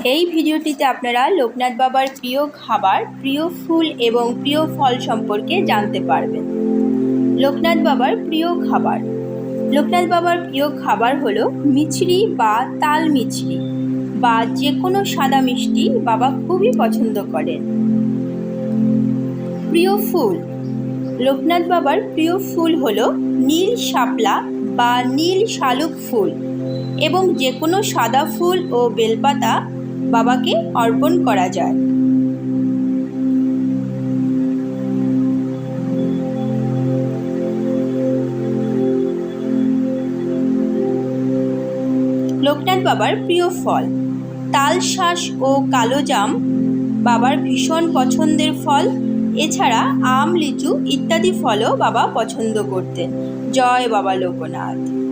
এই ভিডিওটিতে আপনারা লোকনাথ বাবার প্রিয় খাবার, প্রিয় ফুল এবং প্রিয় ফল সম্পর্কে জানতে পারবেন। লোকনাথ বাবার প্রিয় খাবার। লোকনাথ বাবার প্রিয় খাবার হলো মিছরি বা তাল মিছরি বা যে কোনো সাদা মিষ্টি বাবা খুবই পছন্দ করেন। প্রিয় ফুল। লোকনাথ বাবার প্রিয় ফুল হলো নীল শাপলা বা নীল শালুক ফুল এবং যে কোনো সাদা ফুল ও বেলপাতা বাবাকে অর্পণ করা যায়। লোকনাথ বাবার প্রিয় ফল। তালশাঁস ও কালো জাম বাবার ভীষণ পছন্দের ফল। এছাড়া আম, লিচু ইত্যাদি ফলও বাবা পছন্দ করতেন। জয় বাবা লোকনাথ।